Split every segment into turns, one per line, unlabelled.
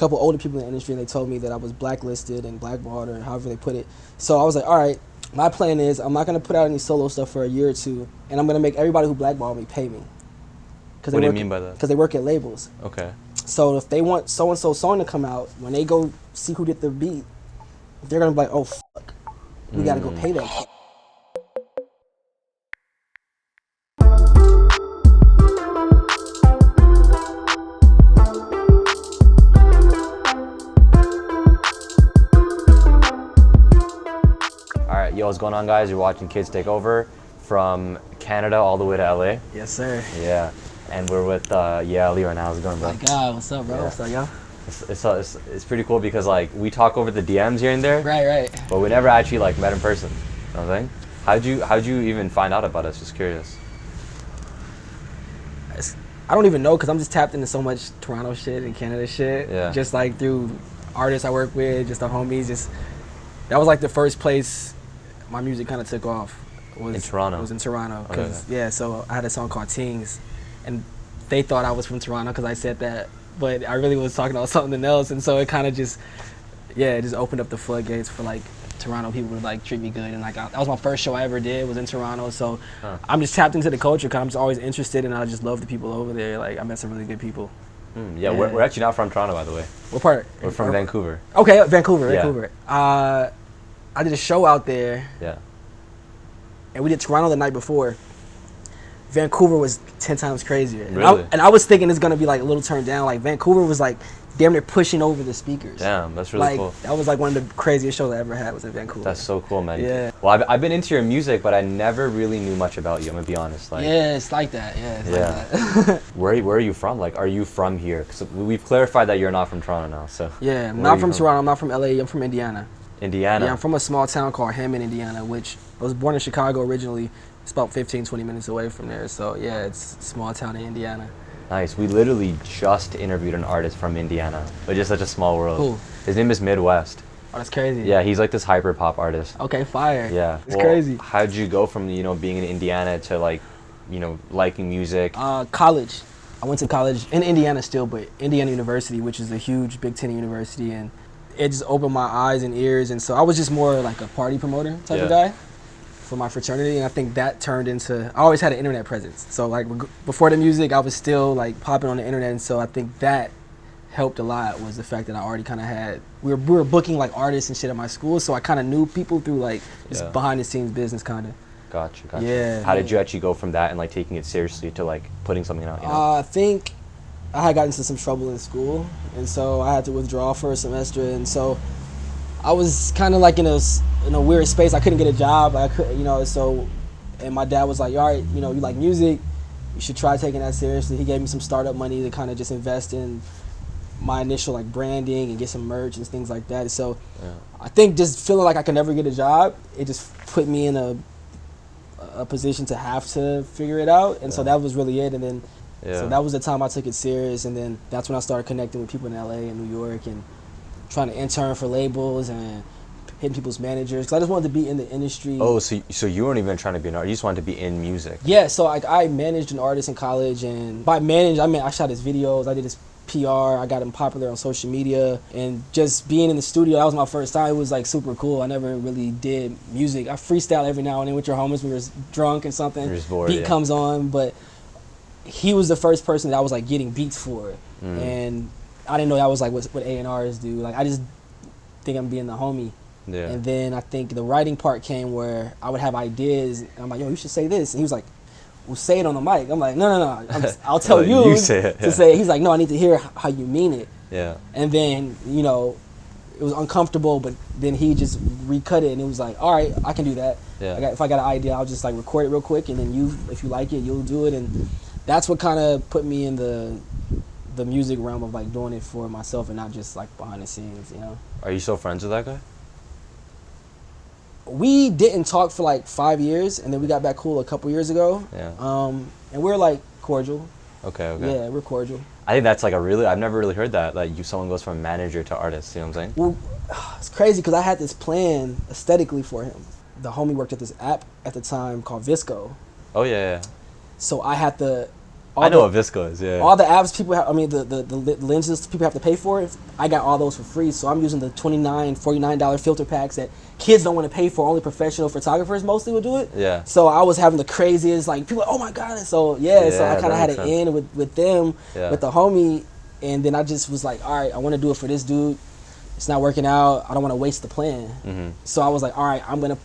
couple older people in the industry, and they told me that I was blacklisted and blackballed, or however they put it. So I was like, all right, my plan is I'm not going to put out any solo stuff for a year or two, and I'm going to make everybody who blackballed me pay me.
What do you mean by that?
Because they work at labels.
Okay.
So if they want so-and-so song to come out, when they go see who did the beat, they're going to be like, oh, fuck, we got to go pay that kid.
Alright, yo, what's going on, guys? You're watching Kids Take Over from Canada all the way to LA.
Yes, sir.
Yeah. And we're with Ye Ali right now. How's it going, bro?
My God, what's up, bro?
Yeah.
What's up, y'all?
It's pretty cool because like we talk over the DMs here and there.
Right.
But we never actually like met in person. You know what I'm saying? How'd you even find out about us? Just curious.
I don't even know, because I'm just tapped into so much Toronto shit and Canada shit.
Yeah.
Just like through artists I work with, just the homies. That was like the first place my music kind of took off.
In Toronto?
It was in Toronto.
Okay.
Yeah, so I had a song called Tings, and they thought I was from Toronto because I said that, but I really was talking about something else, and so it kind of just, it just opened up the floodgates for like Toronto people to like treat me good, and like that was my first show I ever did, was in Toronto, so I'm just tapped into the culture because I'm just always interested, and I just love the people over there. Like I met some really good people.
Yeah, we're actually not from Toronto, by the way.
What part?
We're from Vancouver.
Okay, Vancouver.
Yeah.
I did a show out there.
Yeah.
And we did Toronto the night before. Vancouver was 10 times crazier.
Really?
And I was thinking it's gonna be like a little turned down. Like Vancouver was like damn near pushing over the speakers.
Damn, that's really cool.
That was like one of the craziest shows I ever had, was in Vancouver.
That's so cool, man.
Yeah.
Well, I've been into your music, but I never really knew much about you. I'm gonna be honest. Like.
Yeah, it's like that. Yeah. It's
Yeah.
like that.
Where are you from? Like, are you from here? Because we've clarified that you're not from Toronto now. So.
Yeah, I'm not from Toronto. I'm not from LA. I'm from Indiana.
Indiana.
Yeah, I'm from a small town called Hammond, Indiana, which I was born in Chicago originally. It's about 15, 20 minutes away from there. So yeah, it's a small town in Indiana.
Nice. We literally just interviewed an artist from Indiana, but just such a small world.
Cool.
His name is Midwest.
Oh, that's crazy.
Yeah, he's like this hyper pop artist.
Okay, fire.
Yeah.
It's crazy.
How'd you go from, being in Indiana to like, liking music?
College. I went to college in Indiana still, but Indiana University, which is a huge Big Ten university, and it just opened my eyes and ears. And so I was just more like a party promoter type of guy for my fraternity, and I think that turned into, I always had an internet presence. So like before the music, I was still like popping on the internet, and so I think that helped a lot, was the fact that I already kind of had, we were booking like artists and shit at my school, so I kind of knew people through like just behind the scenes business kind of.
Gotcha.
Yeah.
How did you actually go from that and like taking it seriously to like putting something out?
I think I had gotten into some trouble in school, and so I had to withdraw for a semester, and so I was kind of like in a weird space. I couldn't get a job. I could, so, and my dad was like, all right, you like music, you should try taking that seriously. He gave me some startup money to kind of just invest in my initial like branding and get some merch and things like that. So I think just feeling like I could never get a job, it just put me in a position to have to figure it out. And so that was really it. And then, so that was the time I took it serious. And then that's when I started connecting with people in LA and New York and trying to intern for labels and hitting people's managers, because I just wanted to be in the industry.
Oh, so you weren't even trying to be an artist, you just wanted to be in music.
Yeah, so I managed an artist in college, and by manage, I mean I shot his videos, I did his PR, I got him popular on social media, and just being in the studio, that was my first time. It was like super cool. I never really did music. I freestyle every now and then with your homies when we were drunk and something.
You're just bored,
beat comes on, but he was the first person that I was like getting beats for, and I didn't know that was like what A&Rs do. Like I just think I'm being the homie.
Yeah.
And then I think the writing part came where I would have ideas, and I'm like, yo, you should say this. And he was like, well, say it on the mic. I'm like, no. I'll tell you
say it,
to say it. He's like, no, I need to hear how you mean it.
Yeah.
And then, it was uncomfortable, but then he just recut it, and it was like, all right, I can do that.
Yeah.
If I got an idea, I'll just like record it real quick, and then if you like it, you'll do it. And that's what kind of put me in the music realm of like doing it for myself and not just like behind the scenes,
Are you still friends with that guy?
We didn't talk for like 5 years, and then we got back cool a couple years ago.
Yeah.
And we're like cordial.
Okay.
Yeah, we're cordial.
I think that's like I've never really heard that, someone goes from manager to artist, you know what I'm saying?
Well, it's crazy because I had this plan aesthetically for him. The homie worked at this app at the time called Visco.
Oh, yeah.
So I had to all
I know
the,
what Visco is. Yeah.
all the apps people have, I mean the lenses people have to pay for, I got all those for free. So I'm using the $29, $49 filter packs that kids don't want to pay for. Only professional photographers mostly would do it.
Yeah.
So I was having the craziest, like, people, oh my god. So yeah, so I kind of had it in with them, with the homie, and then I just was like, all right, I want to do it for this dude. It's not working out. I don't want to waste the plan. So I was like, all right, I'm gonna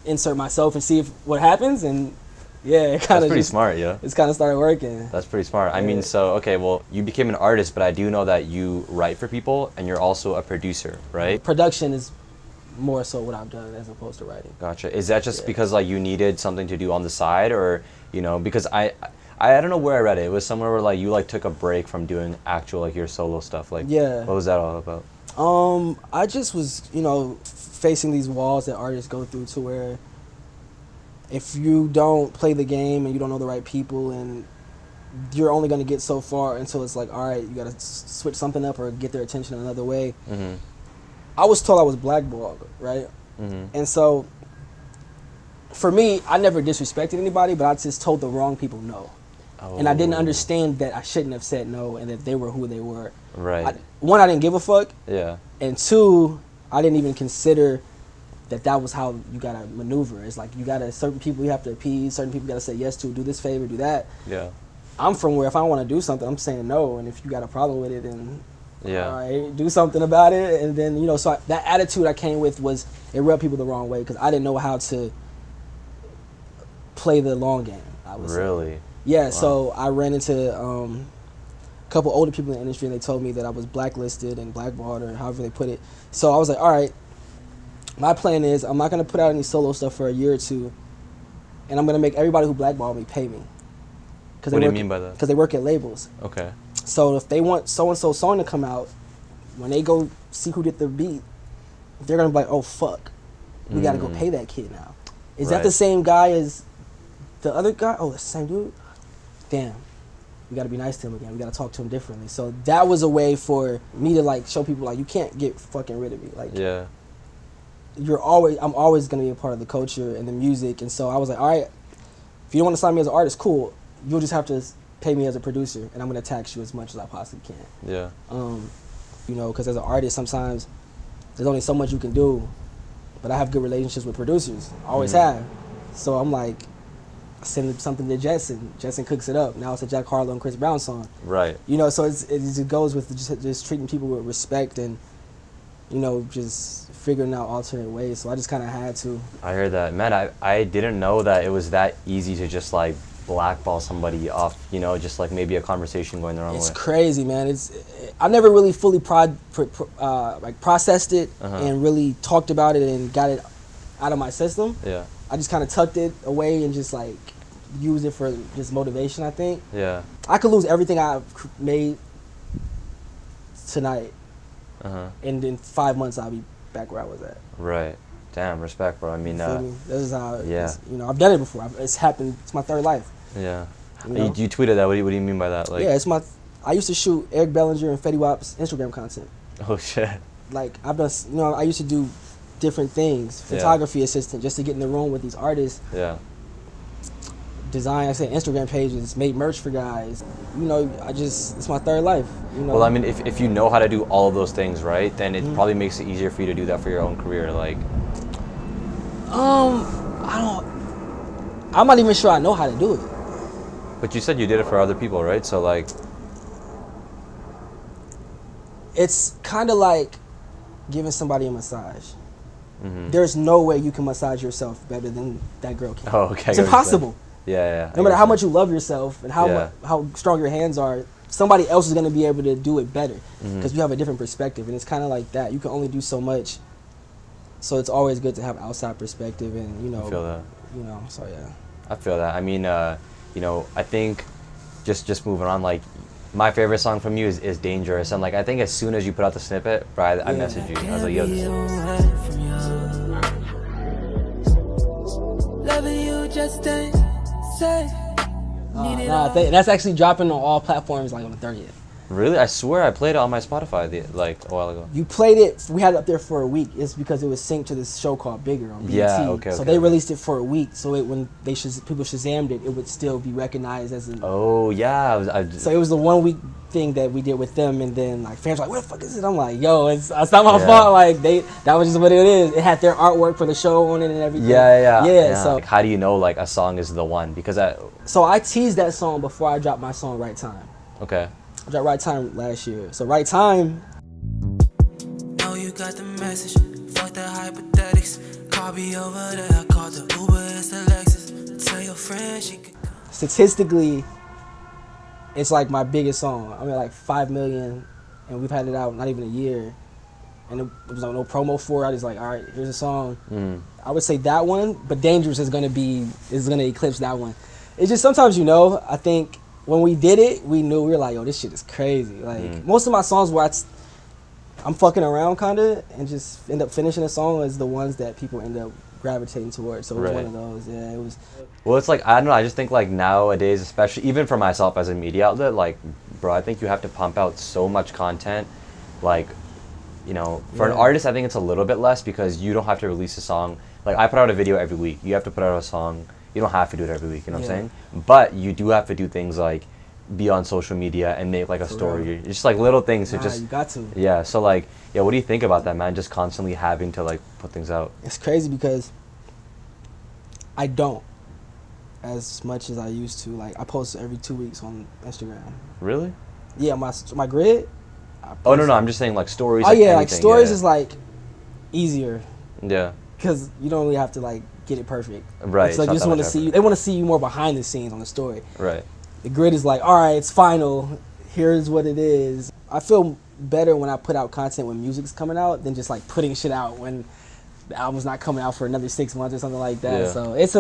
insert myself and see what happens. And yeah, it kind of
That's pretty smart, yeah.
It's kind of started working.
That's pretty smart.
Yeah.
I mean, so, okay, well, you became an artist, but I do know that you write for people and you're also a producer, right?
Production is more so what I've done as opposed to writing.
Gotcha. Is that just because like you needed something to do on the side, or, you know, because I don't know where I read it. It was somewhere where like you like took a break from doing actual like your solo stuff. Like,
yeah.
What was that all about?
I just was, you know, facing these walls that artists go through, to where if you don't play the game and you don't know the right people, and you're only going to get so far until it's like, all right, you got to switch something up or get their attention another way. I was told I was blackballed, right? And so for me, I never disrespected anybody, but I just told the wrong people no. And I didn't understand that I shouldn't have said no, and that they were who they were.
Right.
One, I didn't give a fuck.
Yeah.
And two, I didn't even consider that was how you gotta maneuver. It's like, you gotta, certain people you have to appease, certain people you gotta say yes to, do this favor, do that.
Yeah.
I'm from where if I want to do something, I'm saying no, and if you got a problem with it, then
yeah,
all right, do something about it. And then, you know, so that attitude I came with was, it rubbed people the wrong way, because I didn't know how to play the long game, I would say.
Really?
Yeah.
Wow.
So I ran into a couple older people in the industry, and they told me that I was blacklisted and blackballed, or however they put it. So I was like, all right, my plan is I'm not going to put out any solo stuff for a year or two, and I'm going to make everybody who blackballed me pay me.
What do you mean by that?
Because they work at labels.
Okay.
So if they want so-and-so song to come out, when they go see who did the beat, they're going to be like, oh, fuck, we got to go pay that kid now. Is that the same guy as the other guy? Oh, it's the same dude? Damn. We got to be nice to him again. We got to talk to him differently. So that was a way for me to, like, show people, like, you can't get fucking rid of me. Like,
yeah.
I'm always going to be a part of the culture and the music. And so I was like, all right, if you don't want to sign me as an artist, cool. You'll just have to pay me as a producer, and I'm going to tax you as much as I possibly can.
Yeah.
You know, because as an artist, sometimes there's only so much you can do. But I have good relationships with producers. I always have. So I'm like, I send something to Jetson. Jetson cooks it up. Now it's a Jack Harlow and Chris Brown song. Right. You know, so it goes with just treating people with respect, and, you know, just figuring out alternate ways. So I just kind of had to. I
heard that. Man, I didn't know that it was that easy to just, like, blackball somebody off, you know, just like maybe a conversation going the wrong way.
It's crazy, man. I never really fully processed it and really talked about it and got it out of my system. Yeah. I just kind of tucked it away and just, like, used it for just motivation, I think. Yeah. I could lose everything I've made tonight, and in 5 months I'll be back where I was at. Right. Damn, respect, bro. I mean, this is how. Yeah. You know, I've done it before. It's happened. It's my third life. Yeah. You know? You tweeted that. What do you mean by that? Like. Yeah, it's my. I used to shoot Eric Bellinger and Fetty Wap's Instagram content. Oh shit. Like, I've done. You know, I used to do different things. Photography assistant, just to get in the room with these artists. Yeah. Design, I said, Instagram pages, made merch for guys. You know, it's my third life. You know? Well, I mean, if you know how to do all of those things, right, then it probably makes it easier for you to do that for your own career. Like. I'm not even sure I know how to do it. But you said you did it for other people, right? So, like. It's kind of like giving somebody a massage. There's no way you can massage yourself better than that girl can. Oh, okay. It's impossible. Yeah. No matter how much you love yourself and how strong your hands are, somebody else is going to be able to do it better because you have a different perspective. And it's kind of like that. You can only do so much. So it's always good to have outside perspective, and, you know. I feel that. You know, so yeah. I feel that. I mean, you know, I think just moving on, like, my favorite song from you is Dangerous. And, like, I think as soon as you put out the snippet, bro, I messaged you. I was like, yo, this is... that's actually dropping on all platforms, like, on the 30th.
Really? I swear I played it on my Spotify like a while ago.
You played it. We had it up there for a week. It's because it was synced to this show called Bigger on BET.
Yeah, okay.
So they released it for a week. So when people Shazammed it, it would still be recognized as an.
Oh yeah.
So it was the 1 week thing that we did with them, and then like fans were like, "Where the fuck is it?" I'm like, "Yo, it's not my fault." Like that was just what it is. It had their artwork for the show on it and everything. Yeah. So
like, how do you know like a song is the one? Because
So I teased that song before I dropped my song Right Time.
Okay.
I dropped Right Time last year. So Right Time.
Know you got the message. Fuck the hypothetics. Car be over there. I called the Uber. It's the Lexus. Tell your friend she can.
Statistically, it's like my biggest song. I mean, like 5 million, and we've had it out not even a year, and it was like no promo for it. I just like, all right, here's a song. I would say that one, but Dangerous is gonna eclipse that one. It's just sometimes I think when we did it, we knew we were like, yo, this shit is crazy. Like most of my songs where I'm fucking around kinda and just end up finishing a song is the ones that people end up gravitating towards. So it was one of those. Yeah, it was.
Well, it's like, I don't know, I just think like nowadays, especially even for myself as a media outlet, like, bro, I think you have to pump out so much content. Like, for an artist, I think it's a little bit less because you don't have to release a song. Like, I put out a video every week. You have to put out a song. You don't have to do it every week, you know what I'm saying? But you do have to do things like be on social media and make like a story. It's just like little things to just.
You got to.
Yeah, so like, what do you think about that, man? Just constantly having to like put things out.
It's crazy because I don't as much as I used to. Like, I post every 2 weeks on Instagram.
Really?
Yeah, my grid.
Oh, no, I'm just saying like stories.
Oh, yeah, like stories is like easier.
Yeah.
Because you don't really have to like get it perfect.
Right.
It's like you just want to see. They want to see you more behind the scenes on the story.
Right.
The grid is like, all right, it's final. Here's what it is. I feel better when I put out content when music's coming out than just like putting shit out when the album's not coming out for another 6 months or something like that.
Yeah.
So it's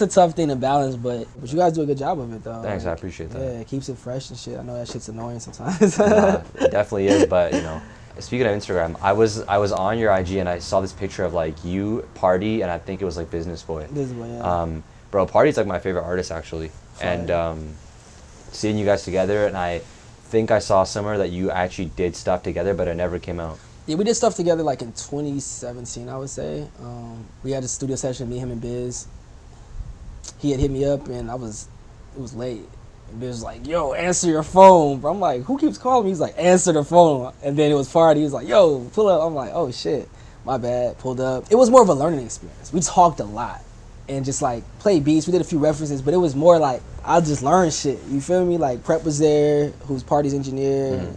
a tough thing to balance, but you guys do a good job of it though.
Thanks, I appreciate that.
Yeah, it keeps it fresh and shit. I know that shit's annoying sometimes.
Nah, it definitely is, but speaking of Instagram, I was on your IG and I saw this picture of like you, Party, and I think it was like Business Boy.
Business Boy, yeah.
Bro, Party's like my favorite artist actually. And seeing you guys together, and I think I saw somewhere that you actually did stuff together, but it never came out.
Yeah, we did stuff together like in 2017, I would say. We had a studio session, me, him, and Biz. He had hit me up, and it was late. And Biz was like, yo, answer your phone. Bro, I'm like, who keeps calling me? He's like, answer the phone. And then it was Party. He was like, yo, pull up. I'm like, oh, shit. My bad. Pulled up. It was more of a learning experience. We talked a lot and just, like, played beats. We did a few references, but it was more like, I'll just learn shit. You feel me? Like, Prep was there, who's Party's engineer.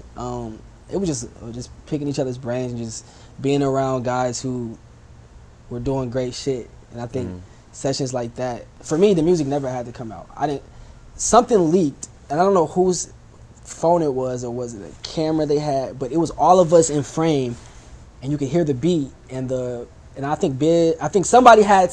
It was just picking each other's brains and just being around guys who were doing great shit. And I think sessions like that, for me, the music never had to come out. Something leaked, and I don't know whose phone it was, or was it a camera they had, but it was all of us in frame, and you could hear the beat, and I think somebody had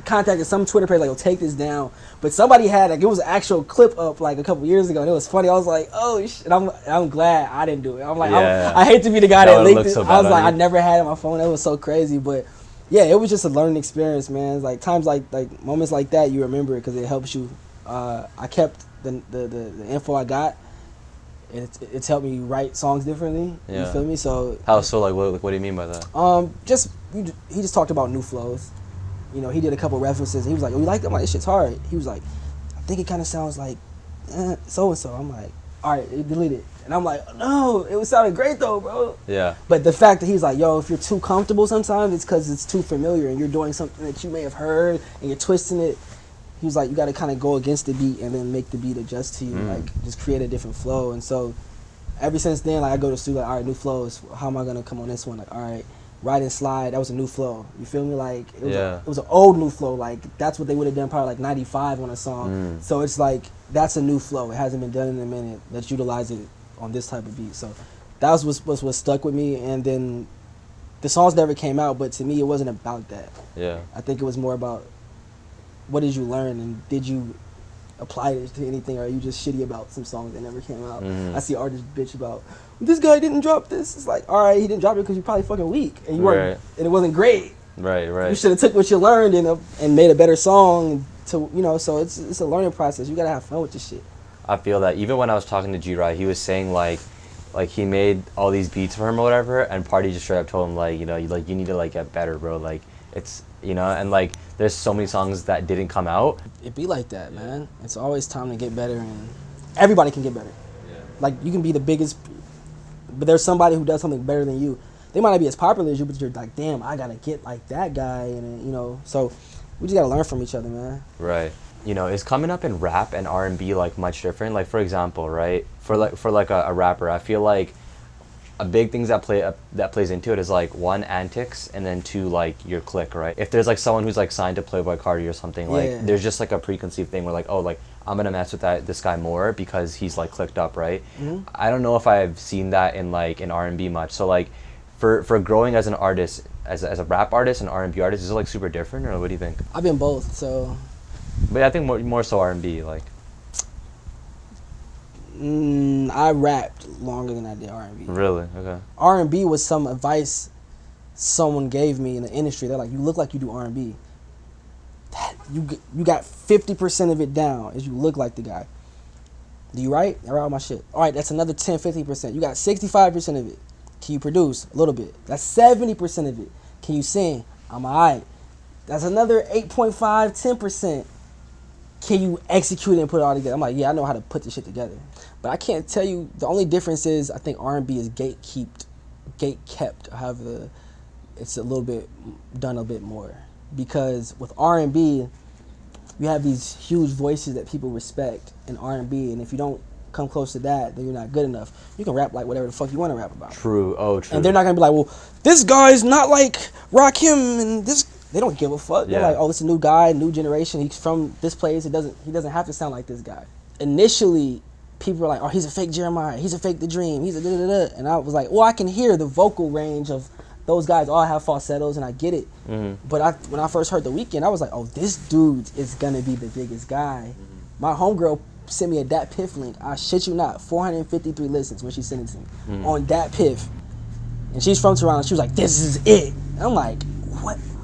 contacted some Twitter page like, "Oh, take this down," but somebody had like it was an actual clip up like a couple years ago, and it was funny. I was like, "Oh shit!" I'm glad I didn't do it. I'm like, I hate to be the guy that leaked it. I was like, I never had it on my phone. That was so crazy, but yeah, it was just a learning experience, man. It's like times like moments like that, you remember it because it helps you. I kept the info I got. It's helped me write songs differently.
Yeah.
You feel me? So
how so? Like what do you mean by that?
He just talked about new flows. He did a couple references. He was like, "Oh, you like that? I'm like, this shit's hard." He was like, "I think it kind of sounds like so and so." I'm like, "All right, delete it." And I'm like, "No, it was sounding great though, bro."
Yeah.
But the fact that he's like, "Yo, if you're too comfortable sometimes, it's because it's too familiar and you're doing something that you may have heard and you're twisting it." He was like, you got to kind of go against the beat and then make the beat adjust to you, like just create a different flow. And so ever since then, like I go to the studio, like, all right, new flows. How am I gonna come on this one? Like, all right, Ride and Slide. That was a new flow. You feel me? Like it was an old new flow. Like that's what they would have done probably like '95 on a song. So it's like that's a new flow. It hasn't been done in a minute. Let's utilize it on this type of beat. So that was what stuck with me. And then the songs never came out, but to me, it wasn't about that.
Yeah.
I think it was more about what did you learn and did you apply it to anything, or are you just shitty about some songs that never came out? I see artists bitch about this guy didn't drop this. It's like, all right, he didn't drop it because you're probably fucking weak and you weren't, and it wasn't great.
Right.
You should have took what you learned and made a better song. So it's a learning process. You gotta have fun with this shit.
I feel that even when I was talking to G-Ride, he was saying like like he made all these beats for him or whatever, and Party just straight up told him like, you know, you need to like get better, bro. Like it's, you know, and like there's so many songs that didn't come out.
It be like that, man. It's always time to get better, and everybody can get better. Yeah. Like you can be the biggest, but there's somebody who does something better than you. They might not be as popular as you, but you're like, damn, I gotta get like that guy, and you know, so we just gotta learn from each other, man.
Right. You know, is coming up in rap and R&B like much different? Like for example, right? For a rapper, I feel like a big things that plays into it is like one, antics, and then two, like your clique, right? If there's like someone who's like signed to Playboy Cardi or something, like there's just like a preconceived thing where like, oh, like I'm gonna mess with this guy more because he's like clicked up, right? Mm-hmm. I don't know if I've seen that in R&B much. So like for growing as an artist, as a rap artist and R&B artist, is it like super different, or what do you think?
I've been both, so.
But I think more so R&B, like.
I rapped longer than I did R&B.
Really? Okay.
R&B was some advice someone gave me in the industry. They're like, you look like you do R&B. You got 50% of it down as you look like the guy. Do you write? I write all my shit. All right, that's another 10-15%. You got 65% of it. Can you produce? A little bit. That's 70% of it. Can you sing? I'm all right. That's another 8.5, 10%. Can you execute it and put it all together? I'm like, yeah, I know how to put this shit together. But I can't tell you, the only difference is I think R&B is gate-kept. However, it's a little bit done a bit more. Because with R&B, you have these huge voices that people respect in R&B, and if you don't come close to that, then you're not good enough. You can rap like whatever the fuck you want to rap about.
True. Oh, true.
And they're not going to be like, well, this guy's not like Rakim, and this... They don't give a fuck. They're like, oh, it's a new guy, new generation. He's from this place. He doesn't have to sound like this guy. Initially, people were like, oh, he's a fake Jeremiah. He's a fake The Dream. He's a da-da-da-da. And I was like, well, I can hear the vocal range of those guys all have falsettos, and I get it. Mm-hmm. But when I first heard The Weeknd, I was like, oh, this dude is going to be the biggest guy. Mm-hmm. My homegirl sent me a Dat Piff link. I shit you not, 453 listens when she sent it to me on Dat Piff. And she's from Toronto. She was like, this is it. And I'm like,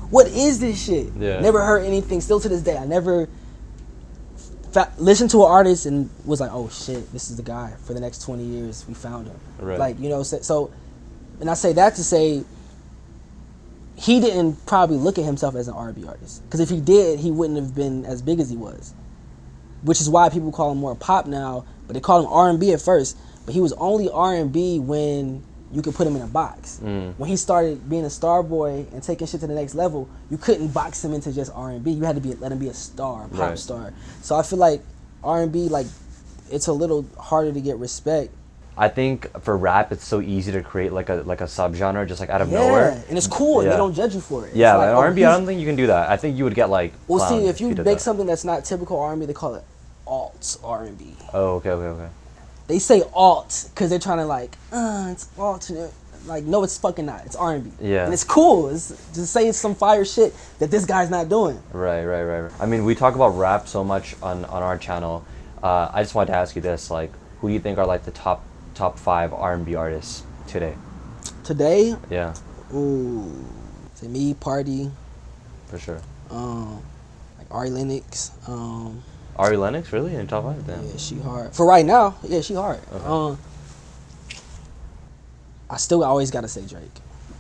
what is this shit? Yeah. Never heard anything. Still to this day, I never listened to an artist and was like, oh shit, this is the guy. For the next 20 years, we found him. Right. Like, you know, so, and I say that to say, he didn't probably look at himself as an R&B artist. Because if he did, he wouldn't have been as big as he was. Which is why people call him more pop now, but they called him R&B at first. But he was only R&B when you could put him in a box. When he started being a star boy and taking shit to the next level, you couldn't box him into just R&B. You had to let him be a star, pop star. So I feel like R&B, like, it's a little harder to get respect.
I think for rap, it's so easy to create like a subgenre just like out of nowhere.
And it's cool. And they don't judge you for it.
Yeah, like, R&B, I don't think you can do that. I think you would get like.
Well, see, if you make something that's not typical R&B, they call it alt R&B.
Oh, okay.
They say alt because they're trying to like, it's alternate. Like, no, it's fucking not. It's R&B. Yeah. And it's cool. It's just say it's some fire shit that this guy's not doing.
Right. I mean, we talk about rap so much on our channel. I just wanted to ask you this, like, who do you think are like the top 5 R&B artists today?
Today?
Yeah.
Ooh. Say me, Party.
For sure.
Like Ari Lennox.
Ari Lennox, really? In top 5? Damn.
Yeah, she hard. For right now, yeah, she hard. Okay. I always gotta say Drake.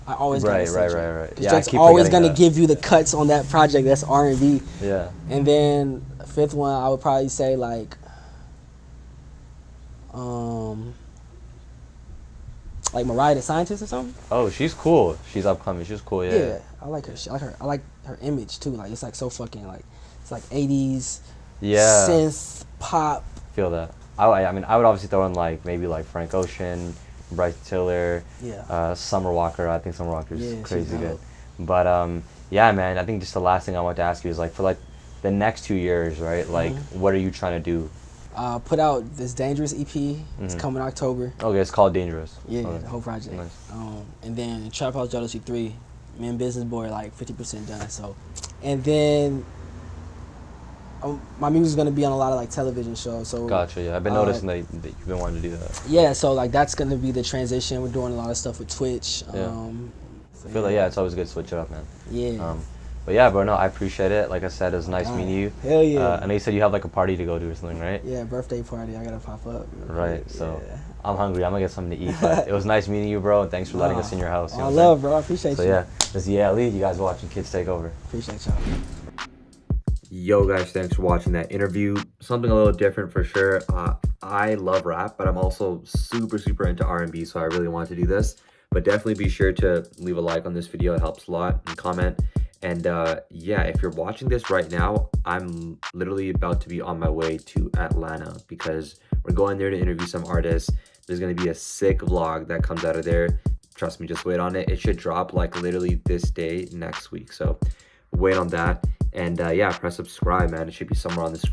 I always gotta say Drake. Right. Yeah, Drake's always gonna give you the cuts on that project that's R&B.
Yeah.
And then the 5th one, I would probably say like Mariah the Scientist or something.
Oh, she's cool. She's upcoming. She's cool. Yeah.
Yeah, I like her. I like her image too. Like, it's like so fucking like, it's like 80s.
Yeah.
Synth pop.
Feel that. I mean, I would obviously throw in like maybe like Frank Ocean, Bryce Tiller.
Yeah.
Summer Walker. I think Summer Walker is crazy good. But yeah, man. I think just the last thing I want to ask you is like for like the next 2 years, right? Like, what are you trying to do?
Put out this Dangerous EP. It's coming October.
Okay, it's called Dangerous.
Yeah, the whole project. Nice. And then traphousejodeci 3. Me and Business Boy are like 50% done. So, and then my music's gonna be on a lot of like television shows. So
gotcha. Yeah, I've been noticing that you've been wanting to do that.
Yeah, so like that's gonna be the transition. We're doing a lot of stuff with Twitch.
I feel like it's always good to switch it up, man.
Yeah.
But yeah, bro, no, I appreciate it. Like I said, it was nice meeting you.
Hell yeah.
I know you said you have like a party to go to or something, right?
Yeah, birthday party. I gotta pop up.
Right. So
Yeah.
I'm hungry. I'm gonna get something to eat. But it was nice meeting you, bro. And thanks for letting us in your house. You know
I
what I'm saying?
love, bro. I appreciate
So
you.
yeah, this is Ye Ali. You guys watching Kids Take Over.
Appreciate y'all.
Yo guys, thanks for watching that interview. Something a little different for sure. I love rap, but I'm also super into R&B, so I really want to do this. But definitely be sure to leave a like on this video. It helps a lot, and comment. And yeah, if you're watching this right now, I'm literally about to be on my way to Atlanta because we're going there to interview some artists. There's gonna be a sick vlog that comes out of there. Trust me, just wait on it. It should drop like literally this day next week. So wait on that. And yeah, press subscribe, man. It should be somewhere on the screen.